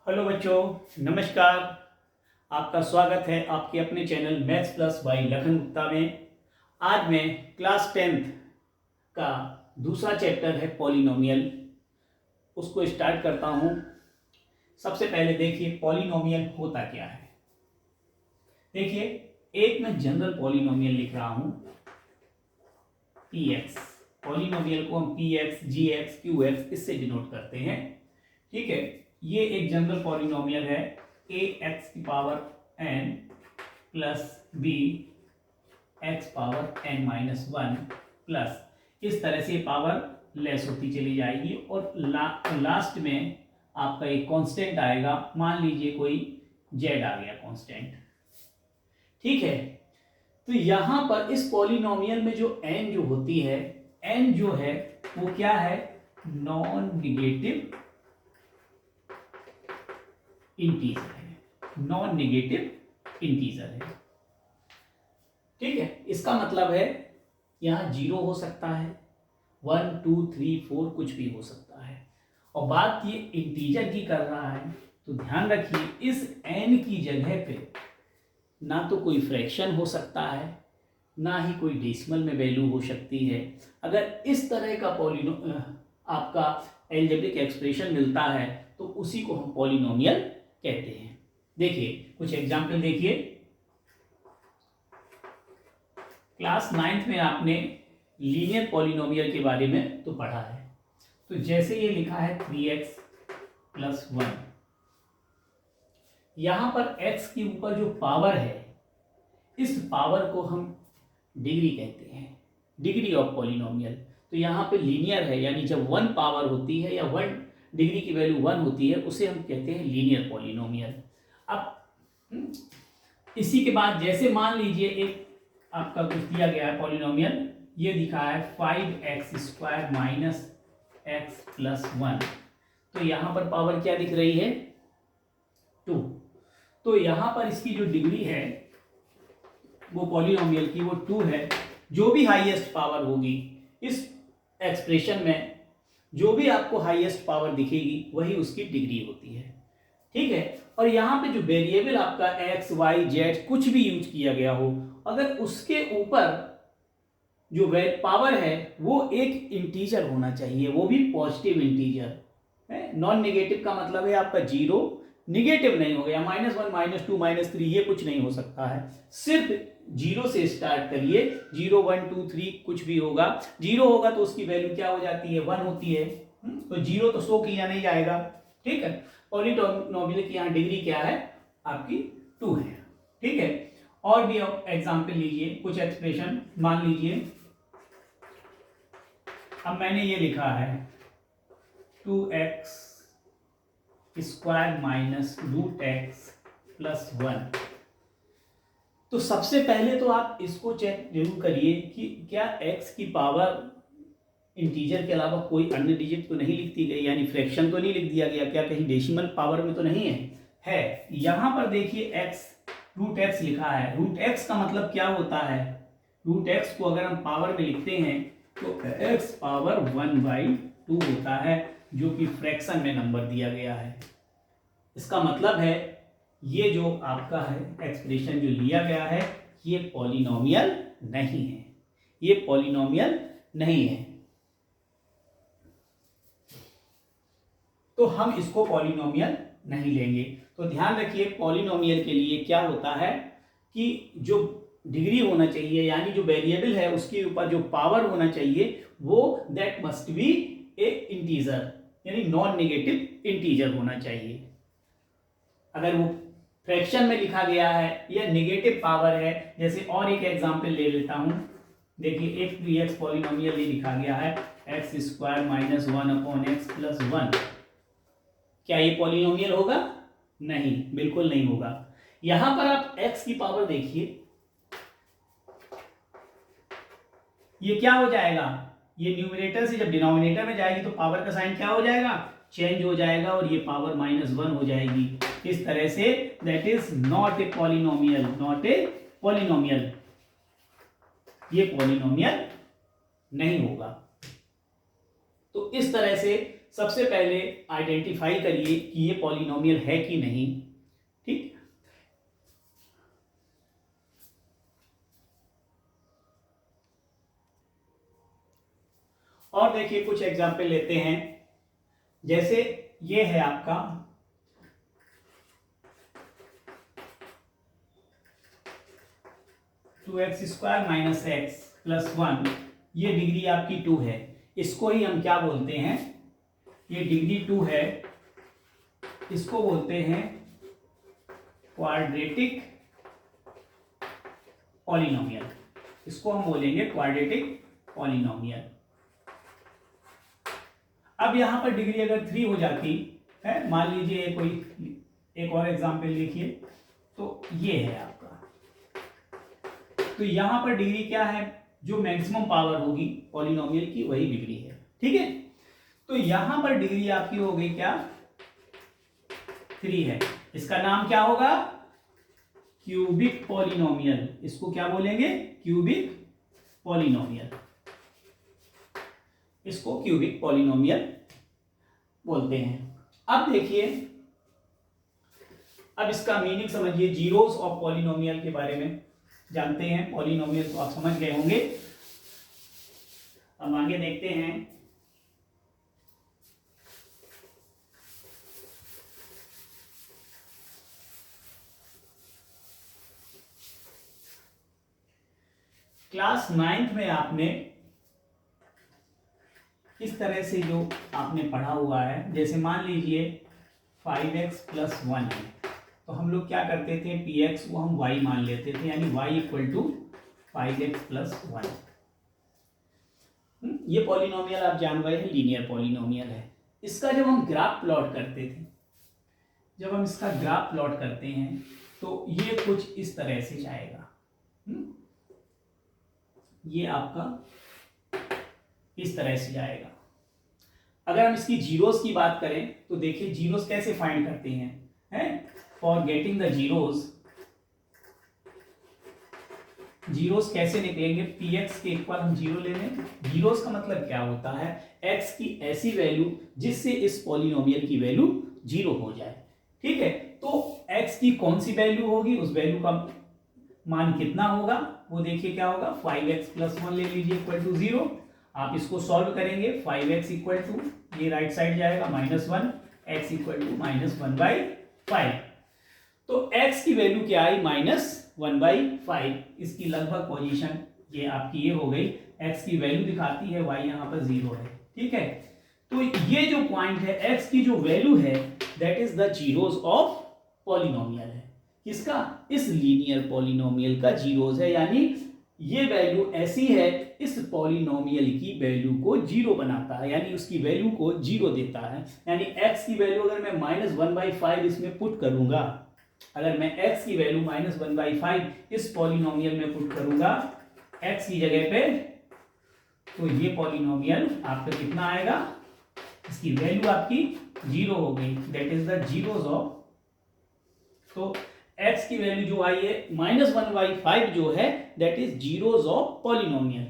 Hello बच्चों, नमस्कार। आपका स्वागत है आपके अपने channel maths plus by Lakhan Gupta में। आज मैं क्लास 10th का दूसरा चैप्टर है पॉलिनोमियल, उसको स्टार्ट करता हूँ। सबसे पहले देखिए पॉलिनोमियल होता क्या है। देखिए, एक मैं जनरल पॉलिनोमियल लिख रहा हूँ px। पॉलिनोमियल को हम px, gx, qx इससे डिनोट करते हैं। ठीक है, ये एक जनरल पॉलिनोमियल है a x की power n plus b x power n minus 1 plus इस तरह से पावर लेस होती चली जाएगी और लास्ट में आपका एक कांस्टेंट आएगा। मान लीजिए कोई z आ गया कांस्टेंट। ठीक है, तो यहां पर इस पॉलिनोमियल में जो n जो होती है, n जो है वो क्या है, नॉन निगेटिव इंटीजर है। नॉन निगेटिव इंटीजर है। ठीक है, इसका मतलब है यहां 0 हो सकता है, 1 2 3 4 कुछ भी हो सकता है। और बात ये इंटीजर की कर रहा है, तो ध्यान रखिए इस n की जगह पे ना तो कोई फ्रैक्शन हो सकता है, ना ही कोई डेसिमल में वैल्यू हो सकती है। अगर इस तरह का आपका एल्जेब्रिक एक्सप्रेशन मिलता है तो उसी को हम पॉलिनोमियल कहते हैं। देखिए कुछ एग्जाम्पल देखिए। क्लास 9th में आपने लीनियर पॉलिनोमियल के बारे में तो पढ़ा है। तो जैसे ये लिखा है 3x प्लस 1, यहां पर x के ऊपर जो पावर है, इस पावर को हम डिग्री कहते हैं, डिग्री ऑफ पॉलिनोमियल। तो यहाँ पे लीनियर है, यानी जब 1 पावर होती है या 1 डिग्री की वैल्यू 1 होती है उसे हम कहते हैं लीनियर पॉलिनोमियल। अब इसी के बाद जैसे मान लीजिए एक आपका कुछ दिया गया है पॉलिनोमियल, ये दिखा है 5x square minus x plus 1। तो यहाँ पर पावर क्या दिख रही है, 2। तो यहाँ पर इसकी जो डिग्री है वो पॉलिनोमियल की वो 2 है। जो भी हाईएस्ट पावर होगी इस एक्सप्रेशन में, जो भी आपको हाईएस्ट पावर दिखेगी वही उसकी डिग्री होती है। ठीक है, और यहाँ पे जो वेरिएबल आपका x y z कुछ भी यूज किया गया हो, अगर उसके ऊपर जो पावर है वो एक इंटीजर होना चाहिए, वो भी पॉजिटिव इंटीजर है। नॉन नेगेटिव का मतलब है आपका 0 निगेटिव नहीं हो गया, -1 -2 -3 ये कुछ नहीं हो सकता है। सिर्फ 0 से स्टार्ट करिए, 0 1 2 3 कुछ भी होगा। 0 होगा तो उसकी वैल्यू क्या हो जाती है, 1 होती है। तो 0 तो शो किया नहीं जाएगा। ठीक है, पॉलिनोमियल की यहाँ डिग्री क्या है आपकी, 2 है। ठीक है, और भी एग्जाम्पल लीजिए, कुछ एक्सप्रेशन मान लीजिए। अब मैंने ये लिखा है 2x square minus root x plus 1। तो सबसे पहले तो आप इसको चेक जरूर करिए कि क्या x की पावर इंटीजर के अलावा कोई अन्य डिजिट तो नहीं लिख दी गई, यानी फ्रैक्शन तो नहीं लिख दिया गया, क्या कहीं डेसिमल पावर में तो नहीं है। यहां पर देखिए x रूट एक्स लिखा है। रूट एक्स का मतलब क्या होता है, रूट एक्स को अगर हम पावर में लिखते हैं तो x पावर 1/2 होता है, जो कि फ्रैक्शन में नंबर दिया गया है। इसका मतलब है ये जो आपका है एक्सप्रेशन जो लिया गया है ये पॉलिनोमियल नहीं है, ये पॉलिनोमियल नहीं है। तो हम इसको पॉलिनोमियल नहीं लेंगे। तो ध्यान रखिए पॉलिनोमियल के लिए क्या होता है कि जो डिग्री होना चाहिए, यानी जो वेरिएबल है उसके ऊपर जो पावर होना चाहिए वो that must be a integer, यानी नॉन नेगेटिव इंटीजर होना चाहिए। अगर वो फ्रैक्शन में लिखा गया है या नेगेटिव पावर है, जैसे और एक एग्जांपल ले लेता हूं। देखिए एक 3x पॉलिनोमियल ये लिखा गया है x square minus 1/x plus 1। क्या ये पॉलिनोमियल होगा, नहीं, बिल्कुल नहीं होगा। यहां पर आप x की पावर देखिए, ये क्या हो जाएगा, ये न्यूमरेटर से जब डिनोमिनेटर में जाएगी तो पावर का साइन क्या हो जाएगा, चेंज हो जाएगा और ये पावर -1 हो जाएगी। इस तरह say that is not a polynomial, not a polynomial, ये पॉलिनोमियल नहीं होगा। तो इस तरह से सबसे पहले आइडेंटिफाई करिए कि ये पॉलिनोमियल है कि नहीं। ठीक, और देखिए कुछ एग्जाम्पल लेते हैं। जैसे ये है आपका 2x² माइनस एक्स प्लस 1, ये डिग्री आपकी 2 है। इसको ही हम क्या बोलते हैं, ये डिग्री 2 है, इसको बोलते हैं क्वाड्रेटिक पॉलिनोमियल। इसको हम बोलेंगे क्वाड्रेटिक पॉलिनोमियल। अब यहां पर डिग्री अगर 3 हो जाती है, मान लीजिए कोई एक और एग्जांपल लिखिए, तो ये है आपका, तो यहां पर डिग्री क्या है, जो मैक्सिमम पावर होगी पॉलिनोमियल की वही डिग्री है। ठीक है, तो यहां पर डिग्री आपकी हो गई क्या, 3 है। इसका नाम क्या होगा, क्यूबिक पॉलिनोमियल। इसको क्या बोलेंगे, क्यूबिक पॉलिनोमियल। इसको क्यूबिक पॉलिनोमियल बोलते हैं। अब देखिए, अब इसका मीनिंग समझिए, जीरोस ऑफ पॉलिनोमियल के बारे में जानते हैं। पॉलिनोमियल तो आप समझ गए होंगे। अब आगे देखते हैं। क्लास 9th में आपने इस तरह से जो आपने पढ़ा हुआ है, जैसे मान लीजिए 5x प्लस 1 है, तो हम लोग क्या करते थे, px को हम y मान लेते थे, यानी y equal to 5x plus 1। ये पॉलिनोमियल आप जान गए हैं, लीनियर पॉलिनोमियल है। इसका जब हम ग्राफ प्लॉट करते थे, जब हम इसका ग्राफ प्लॉट करते हैं, तो ये कुछ इस तरह से जाएगा। ये आपका इस तरह से जाएगा। अगर हम इसकी जीरोस की बात करें, तो देखिए जीरोस कैसे फाइंड करते हैं, फॉर गेटिंग द जीरोस कैसे निकलेंगे, px के इक्वल हम जीरो ले लें। जीरोस का मतलब क्या होता है, x की ऐसी वैल्यू जिससे इस पॉलिनोमियल की वैल्यू जीरो हो जाए। ठीक है, तो x की कौन सी वैल्यू होगी, उस वैल्यू का मान कितना होगा, वो देखिए क्या होगा, 5x प्लस 1 ले लीजिए इक्वल टू 0। आप इसको सॉल्व करेंगे, 5x इक्वल टू, ये राइट साइड जाएगा -1, x इक्वल टू -1/5। तो x की वैल्यू क्या आई, -1/5। इसकी लगभग पोजीशन ये आपकी ये हो गई, x की वैल्यू दिखाती है, y यहाँ पर 0 है। ठीक है, तो ये जो पॉइंट है, x की जो वैल्यू है, that is the zeros of polynomial है। किसका, इस लीनियर पॉलिनोमियल का जीरोस है, यानी ये वैल्यू ऐसी है, इस पॉलिनोमियल की वैल्यू को जीरो बनाता है, यानी उसकी वैल्यू को जीरो देता है। यानी x की वैल्यू अगर मैं -1/5 इसमें पुट करूंगा, अगर मैं x की वैल्यू -1/5 इस पॉलिनोमियल में पुट करूंगा x की जगह पे, तो ये पॉलिनोमियल आपका कितना आएगा, इसकी वैल्यू आपकी जीरो हो गई, that is the zeros of. तो x की वैल्यू जो आई है -1/5 जो है, that is zeros of polynomial.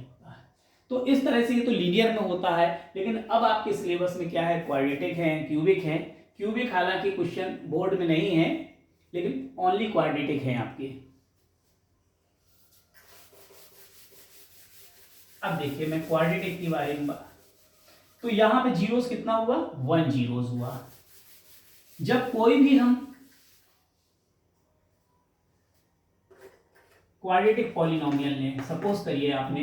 तो इस तरह से ये तो लीनियर में होता है, लेकिन अब आपके सिलेबस में क्या है, क्वाड्रेटिक है, क्यूबिक है। क्यूबिक हालांकि क्वेश्चन बोर्ड में नहीं है, लेकिन ओनली क्वाड्रेटिक है आपके। अब देखिए मैं क्वाड्रेटिक के बारे में, तो यहां पे जीरोस कितना हुआ, 1 जीरोस हुआ। जब कोई भी हम क्वाड्रेटिक पॉलिनोमियल ने, सपोज करिए आपने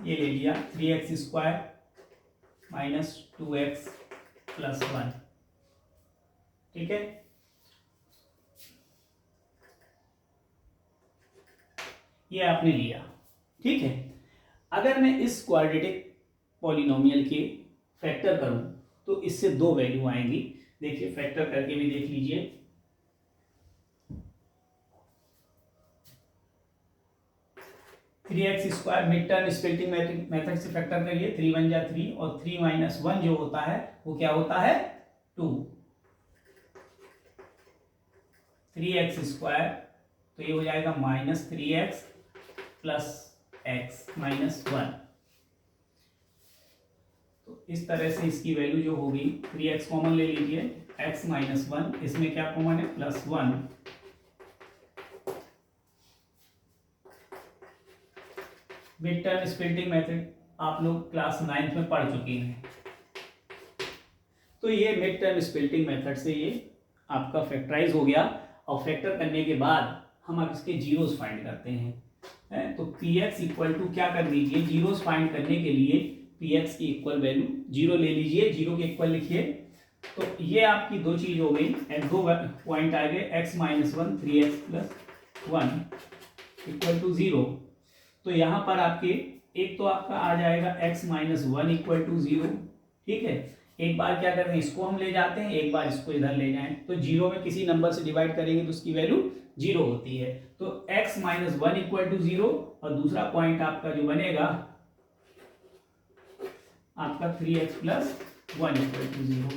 ये ले लिया 3x² माइनस 2x प्लस 1, ठीक है, ये आपने लिया। ठीक है, अगर मैं इस क्वाड्रेटिक पॉलिनोमियल के फैक्टर करूं, तो इससे दो वैल्यू आएंगी। देखिए फैक्टर करके भी देख लीजिए, 3x² mid term splitting method से फैक्टर करिए, 3 1 जा 3 और 3 - 1 जो होता है वो क्या होता है, 2। 3x², तो ये हो जाएगा -3x प्लस x -1। तो इस तरह से इसकी वैल्यू जो होगी 3x कॉमन ले लीजिए, x माइनस 1, इसमें क्या कॉमन है +1, मिड टर्म स्प्लिटिंग मेथड आप लोग क्लास 9th में पढ़ चुके हैं। तो ये मिड टर्म स्प्लिटिंग मेथड से ये आपका फैक्टराइज हो गया, और फैक्टर करने के बाद हम अब इसके जीरोस फाइंड करते हैं। तो px इक्वल टू क्या कर दीजिए, जीरोस फाइंड करने के लिए px की इक्वल वैल्यू 0 ले लीजिए, 0 के इक्वल लिखिए। तो ये आपकी दो चीज हो गई, दो पॉइंट आ गए, x minus 1 3x plus 1 equal to 0। तो यहाँ पर आपके एक तो आपका आ जाएगा x माइनस 1 इक्वल टू 0, ठीक है। एक बार क्या करते हैं, इसको हम ले जाते हैं, एक बार इसको इधर ले जाएं, तो 0 में किसी नंबर से डिवाइड करेंगे तो उसकी वैल्यू 0 होती है। तो x माइनस 1 इक्वल टू 0, और दूसरा पॉइंट आपका जो बनेगा आपका 3x प्लस 1 इक्वल टू 0।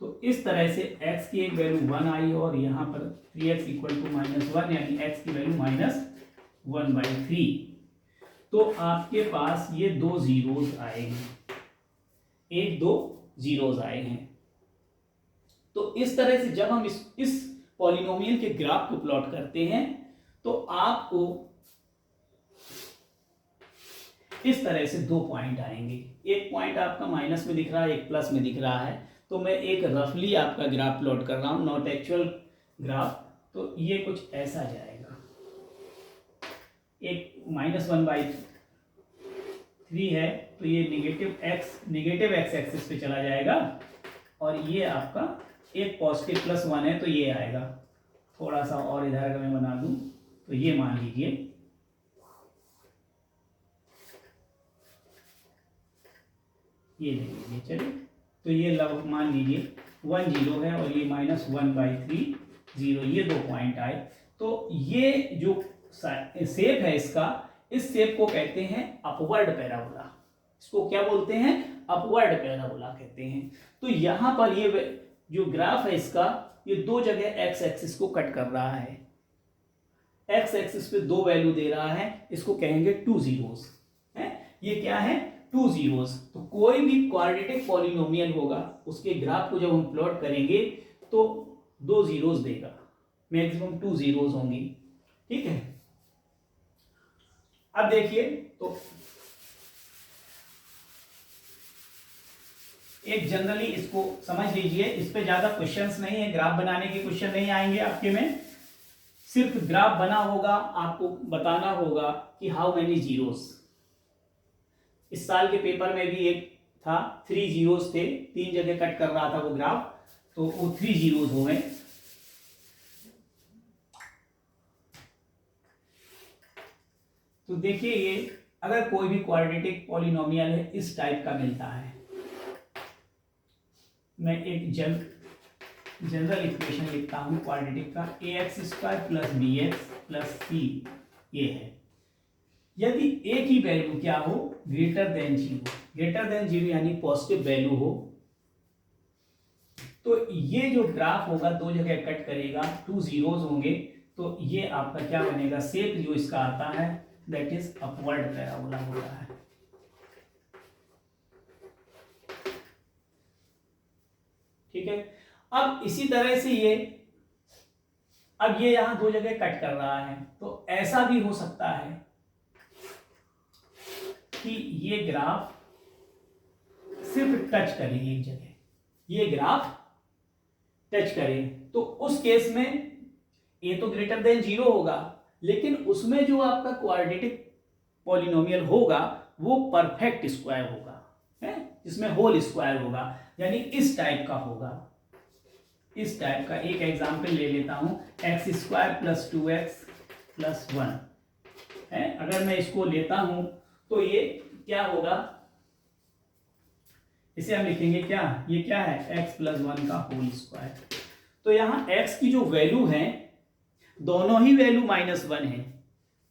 तो इस तरह से x की एक वैल्यू 1 आई, और यहाँ पर 3x इक्वल टू माइनस 1, यानी x की वैल्यू -1/3। तो आपके पास ये दो जीरोस आए हैं, एक दो जीरोस आए हैं। तो इस तरह से जब हम इस पॉलिनोमियल के ग्राफ को प्लॉट करते हैं तो आपको इस तरह से दो पॉइंट आएंगे, एक पॉइंट आपका माइनस में दिख रहा है, एक प्लस में दिख रहा है। तो मैं एक रफली आपका ग्राफ प्लॉट कर रहा हूं, नॉट एक्चुअल ग्राफ। तो ये कुछ ऐसा जाएगा, एक -1/3 है, तो ये नेगेटिव x एक्सिस पे चला जाएगा, और ये आपका एक पॉजिटिव +1 है, तो ये आएगा। थोड़ा सा और इधर अगर मैं बना दूं तो ये मान लीजिए ये ले लीजिए, चलिए। तो ये मान लीजिए 1 0 है, और ये -1/3 0, ये दो पॉइंट आए। तो ये जो शेप है इसका, इस शेप को कहते हैं अपवर्ड पैराबोला। इसको क्या बोलते हैं, अपवर्ड पैराबोला कहते हैं। तो यहाँ पर ये जो ग्राफ है इसका, ये दो जगह x एक्सिस को कट कर रहा है, x एक्सिस पे दो वैल्यू दे रहा है, इसको कहेंगे 2 जीरोस है। ये क्या है, 2 जीरोस। तो कोई भी क्वाड्रेटिक पॉलिनोमियल होगा, उसके ग्राफ को जब हम प्लॉट करेंगे तो 2 जीरोस देगा, मैक्सिमम 2 जीरोस होंगी, ठीक है। अब देखिए, तो एक जनरली इसको समझ लीजिए, इस पे ज्यादा क्वेश्चंस नहीं है, ग्राफ बनाने के क्वेश्चन नहीं आएंगे आपके में, सिर्फ ग्राफ बना होगा, आपको बताना होगा कि हाउ मेनी जीरोस। इस साल के पेपर में भी एक था, 3 जीरोस थे, 3 जगह कट कर रहा था वो ग्राफ, तो वो 3 जीरोस हो गए। तो देखिए, ये अगर कोई भी क्वाड्रेटिक पॉलिनोमियल है इस टाइप का मिलता है, मैं एक जनरल इक्वेशन लिखता हूं क्वाड्रेटिक का, ax² + bx + c ये है। यदि a की वैल्यू क्या हो, ग्रेटर देन 0 यानी पॉजिटिव वैल्यू हो, तो ये जो ग्राफ होगा दो जगह कट करेगा, 2 जीरोस होंगे, तो ये आपका क्या बनेगा, शेप जो इसका आता है दैट इज अपवर्ड पैराबोला होता है। ठीक है। अब इसी तरह से अब ये यहां दो जगह कट कर रहा है, तो ऐसा भी हो सकता है कि ये ग्राफ सिर्फ टच करे एक जगह, ये ग्राफ टच करे, तो उस केस में ए तो ग्रेटर देन 0 होगा, लेकिन उसमें जो आपका क्वाड्रेटिक पॉलिनोमियल होगा वो परफेक्ट स्क्वायर होगा, है, जिसमें होल स्क्वायर होगा, यानी इस टाइप का होगा। इस टाइप का एक एग्जांपल ले लेता हूं, x² + 2x + 1 है। अगर मैं इसको लेता हूं तो ये क्या होगा, इसे हम लिखेंगे क्या, ये क्या है, x + 1 का होल स्क्वायर। तो यहां x की जो वैल्यू है, दोनों ही वैल्यू -1 है,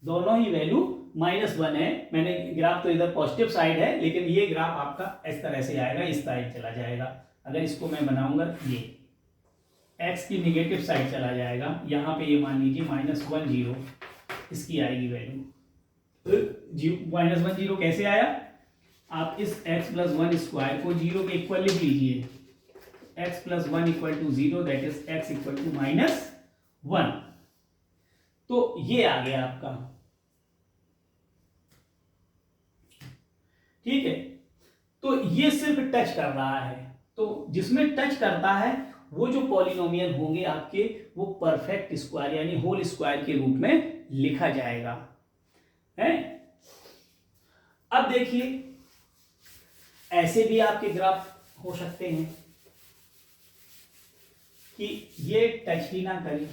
दोनों ही वैल्यू -1 है। मैंने ग्राफ तो इधर पॉजिटिव साइड है, लेकिन ये ग्राफ आपका इस तरह से आएगा, इस साइड चला जाएगा। अगर इसको मैं बनाऊंगा, ये x की निगेटिव साइड चला जाएगा, यहाँ पे ये मान लीजिए -1 0 इसकी आएगी वैल्यू। -1 0 कैसे आया, आप इस x प्लस वन स्क्वायर को 0 के इक्वल लिख लीजिए। x plus one equal to 0, that is x equal to -1। तो ये आ गया आपका, ठीक है। तो ये सिर्फ टच कर रहा है, तो जिसमें टच करता है वो जो पॉलिनोमियल होंगे आपके, वो परफेक्ट स्क्वायर यानी होल स्क्वायर के रूप में लिखा जाएगा, है। अब देखिए, ऐसे भी आपके ग्राफ हो सकते हैं कि ये टच ही ना करे,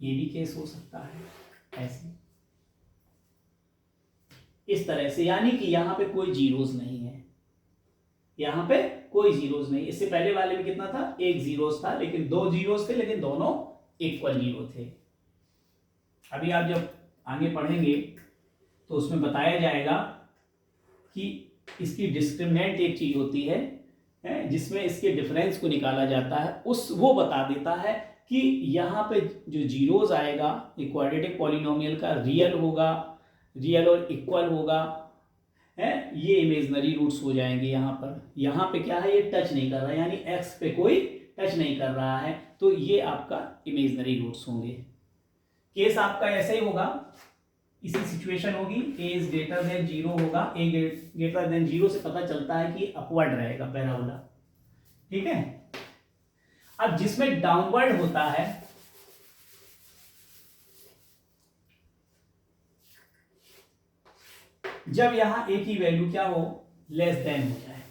ये भी केस हो सकता है ऐसे, इस तरह से, यानी कि यहां पे कोई जीरोस नहीं है, यहां पे कोई जीरोस नहीं। इससे पहले वाले में कितना था, एक जीरोस था, लेकिन दो जीरोस थे, लेकिन दोनों इक्वल जीरो थे। अभी आप जब आगे पढ़ेंगे तो उसमें बताया जाएगा कि इसकी डिस्क्रिमिनेंट एक चीज होती है जिसमें इसके डिफरेंस को निकाला जाता है, वो बता देता है कि यहाँ पे जो जीरोस आएगा ये क्वाड्रेटिक पॉलिनोमियल का रियल होगा, रियल और इक्वल होगा, है, ये इमेजनरी रूट्स हो जाएंगे। यहाँ पे क्या है, ये टच नहीं कर रहा है, यानी एक्स पे कोई टच नहीं कर रहा है, तो ये आपका इमेजनरी रूट्स होंगे। केस आपका ऐसा ही होगा, इसी सिचुएशन होगी, a इज ग्रेटर देन 0 होगा, a ग्रेटर देन 0 से पता चलता है कि अपवर्ड रहेगा पैराबोला, ठीक है। अब जिसमें डाउनवर्ड होता है, जब यहां a की वैल्यू क्या हो, लेस देन हो जाए,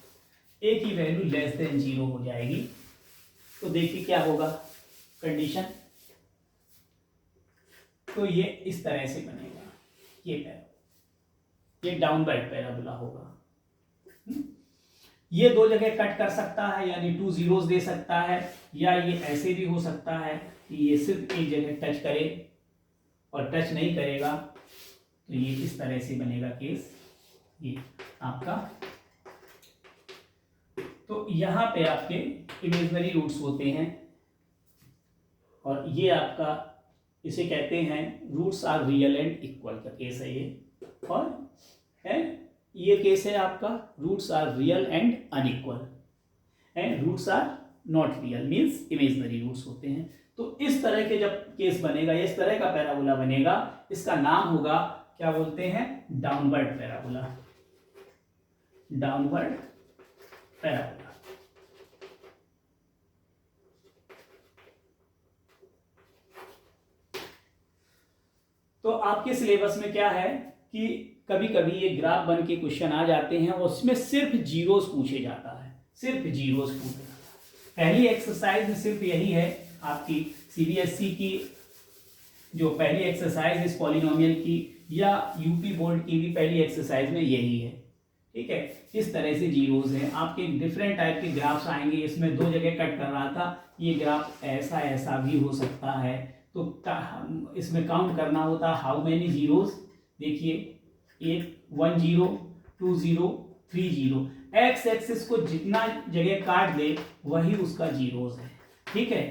a की वैल्यू लेस देन 0 हो जाएगी, तो देखिए क्या होगा कंडीशन, तो ये इस तरह से बनेगा, ये डाउनवर्ड पैराबोला होगा। ये दो जगह कट कर सकता है, यानी 2 जीरोस दे सकता है, या ये ऐसे भी हो सकता है कि ये सिर्फ एक जगह टच करे और टच नहीं करेगा, तो ये इस तरह से बनेगा केस, ये आपका। तो यहां पे आपके इमेजनरी रूट्स होते हैं, और ये आपका, इसे कहते हैं roots are real and equal का केस है ये, और है ये केस है आपका roots are real and unequal, and roots are not real means imaginary roots होते हैं। तो इस तरह के जब केस बनेगा, इस तरह का पैराबोला बनेगा, इसका नाम होगा, क्या बोलते हैं, डाउनवर्ड पैराबोला, डाउनवर्ड पैराबोला। तो आपके सिलेबस में क्या है कि कभी कभी ये ग्राफ बन के क्वेश्चन आ जाते हैं, और उसमें सिर्फ जीरोस पूछे जाता है, सिर्फ जीरोस पूछे जाता है। पहली एक्सरसाइज में सिर्फ यही है आपकी सीबीएसई की जो पहली एक्सरसाइज इस पॉलिनोमियल की, या यूपी बोर्ड की भी पहली एक्सरसाइज में यही है, ठीक है। इस तरह से जीरोस हैं आपके, डिफरेंट टाइप के ग्राफ्स आएंगे, इसमें दो जगह कट कर रहा था, ये ग्राफ ऐसा ऐसा भी हो सकता है, तो इसमें काउंट करना होता है हाउ मेनी जीरोस, देखिए 1 0 2 0 3 0, एक्स एक्सिस को जितना जगह काट दे वही उसका जीरोस है, ठीक है।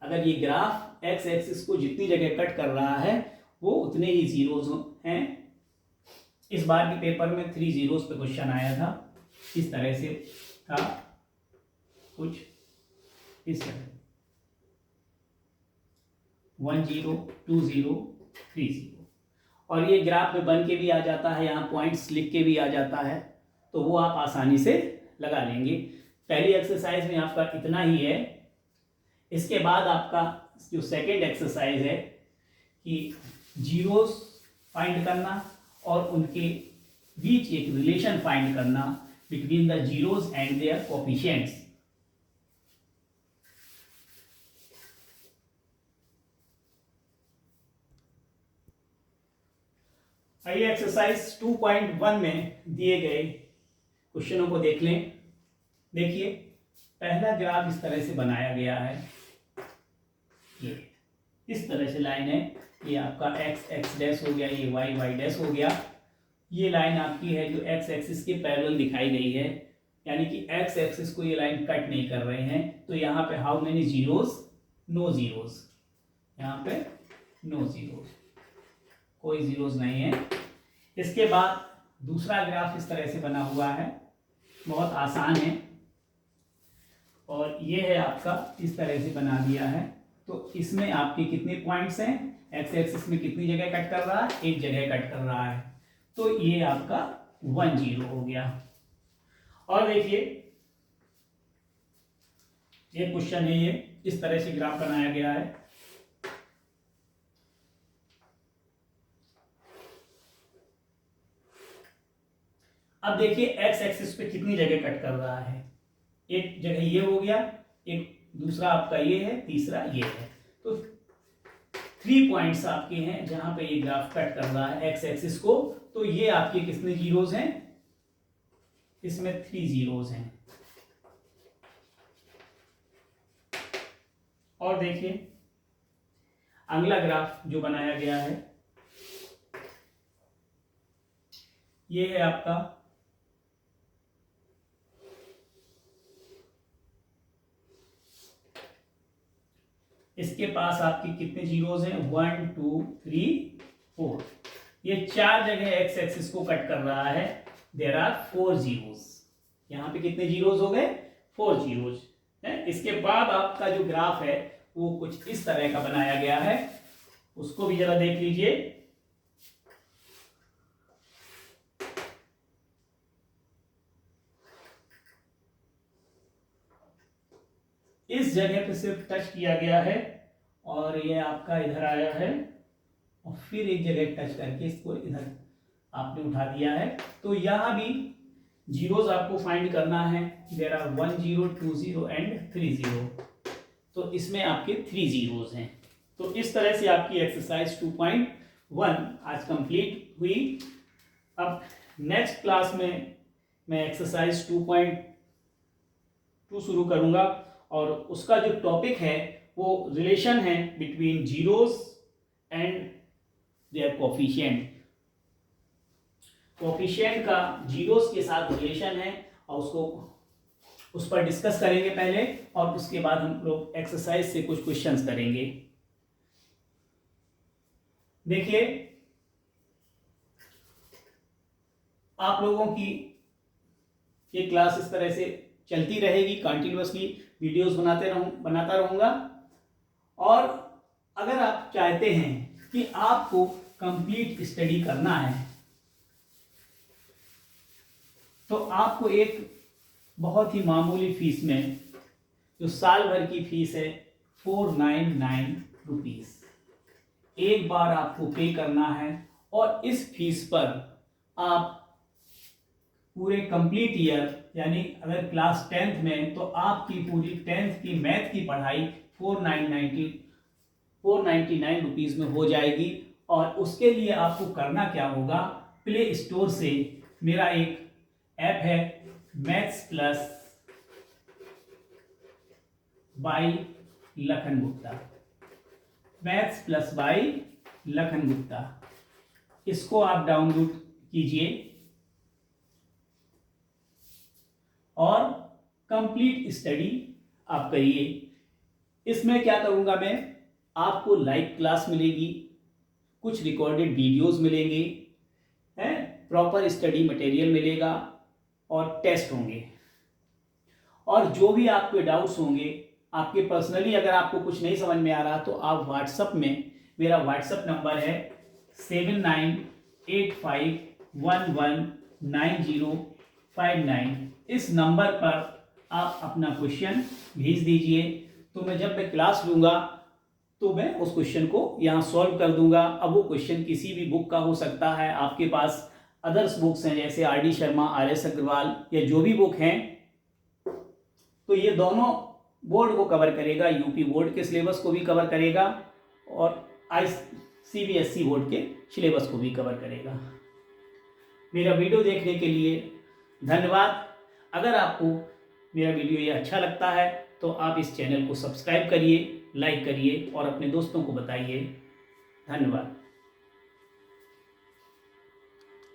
अगर ये ग्राफ एक्स एक्सिस को जितनी जगह कट कर रहा है वो उतने ही जीरोस हैं। इस बार के पेपर में 3 जीरोस पे क्वेश्चन आया था, इस तरह से था कुछ इस तरह, 1 0 2 0 3 0, और ये ग्राफ में बन के भी आ जाता है, यहाँ पॉइंट्स लिख के भी आ जाता है, तो वो आप आसानी से लगा लेंगे। पहली एक्सरसाइज में आपका इतना ही है। इसके बाद आपका जो सेकंड एक्सरसाइज है कि जीरोस फाइंड करना और उनके बीच एक रिलेशन फाइंड करना between the zeros and their coefficients. आइए एक्सरसाइज 2.1 में दिए गए क्वेश्चनों को देख लें। देखिए पहला ग्राफ इस तरह से बनाया गया है, ये इस तरह से लाइन है, ये आपका x x डैश हो गया, ये y y डैश हो गया, ये लाइन आपकी है जो x एक्सिस के पैरेलल दिखाई गई है, यानी कि x एक्सिस को ये लाइन कट नहीं कर रहे हैं। तो यहाँ पे how many zeros, no zeros, यहाँ पे नो जीरोस, कोई जीरोस नहीं है। इसके बाद दूसरा ग्राफ इस तरह से बना हुआ है, बहुत आसान है, और ये है आपका इस तरह से बना दिया है। तो इसमें आपके कितने पॉइंट्स हैं, एक्स एक्सिस में कितनी जगह कट कर रहा है, एक जगह कट कर रहा है, तो ये आपका 1 0 हो गया। और देखिए ये क्वेश्चन है, ये इस तरह से ग्राफ बनाया गया है। अब देखिए एक्स एक्सिस पे कितनी जगह कट कर रहा है, एक जगह ये हो गया, एक दूसरा आपका ये है, तीसरा ये है। तो 3 पॉइंट्स आपके हैं जहां पे ये ग्राफ कट कर रहा है एक्स एक्सिस को। तो ये आपके कितने जीरोस हैं, इसमें 3 जीरोस हैं। और देखिए अगला ग्राफ जो बनाया गया है, ये है आपका इसके पास आपके कितने जीरोस हैं, 1 2 3 4। ये 4 जगह एक्स एक्सिस को कट कर रहा है। There are 4 zeros. यहाँ पे कितने जीरोस हो गए, 4 जीरोस है। इसके बाद आपका जो ग्राफ है वो कुछ इस तरह का बनाया गया है, उसको भी जरा देख लीजिए। इस जगह पे सिर्फ टच किया गया है और ये आपका इधर आया है, और फिर एक जगह टच करके इसको इधर आपने उठा दिया है। तो यहां भी जीरोस आपको फाइंड करना है। There are 1 0 2 0 and 3 0। तो इसमें आपके 3 जीरोस हैं। तो इस तरह से आपकी एक्सरसाइज 2.1 आज कंप्लीट हुई। अब नेक्स्ट क्लास में मैं एक्सरसाइज 2.2 शुरू करूंगा, और उसका जो टॉपिक है वो रिलेशन है between zeros and their coefficient. Coefficient का जीरोस के साथ रिलेशन है, और उसको उस पर डिस्कस करेंगे पहले, और उसके बाद हम लोग एक्सरसाइज से कुछ क्वेश्चंस करेंगे। देखिए आप लोगों की ये क्लास इस तरह से चलती रहेगी, कंटिन्यूअसली वीडियोस बनाता रहूंगा। और अगर आप चाहते हैं कि आपको कंप्लीट स्टडी करना है, तो आपको एक बहुत ही मामूली फीस में, जो साल भर की फीस है 499 रुपीज, एक बार आपको पे करना है। और इस फीस पर आप पूरे कंप्लीट ईयर, यानी अगर क्लास 10th में, तो आपकी पूरी 10th की मैथ की पढ़ाई 499 रुपीज में हो जाएगी। और उसके लिए आपको करना क्या होगा, प्ले स्टोर से मेरा एक ऐप है maths plus by Lakhan Gupta, maths plus by Lakhan Gupta, इसको आप डाउनलोड कीजिए और कंप्लीट स्टडी आप करिए। इसमें क्या करूंगा मैं, आपको लाइव क्लास मिलेगी, कुछ रिकॉर्डेड वीडियोस मिलेंगे, प्रॉपर स्टडी मटेरियल मिलेगा, और टेस्ट होंगे। और जो भी आपके डाउट्स होंगे, आपके पर्सनली अगर आपको कुछ नहीं समझ में आ रहा, तो आप व्हाट्सएप में, मेरा व्हाट्सएप नंबर है 7985119059, इस नंबर पर आप अपना क्वेश्चन भेज दीजिए। तो मैं जब मैं क्लास लूँगा तो मैं उस क्वेश्चन को यहाँ सॉल्व कर दूंगा। अब वो क्वेश्चन किसी भी बुक का हो सकता है, आपके पास अदर्स बुक्स हैं जैसे आर.डी. शर्मा, आर.एस. अग्रवाल, या जो भी बुक हैं, तो ये दोनों बोर्ड को कवर करेगा, यूपी बोर्ड के सिलेबस को भी कवर करेगा, और सीबीएसई बोर्ड के सिलेबस को भी कवर करेगा। मेरा वीडियो देखने के लिए धन्यवाद। अगर आपको मेरा वीडियो ये अच्छा लगता है तो आप इस चैनल को सब्सक्राइब करिए, लाइक करिए और अपने दोस्तों को बताइए। धन्यवाद।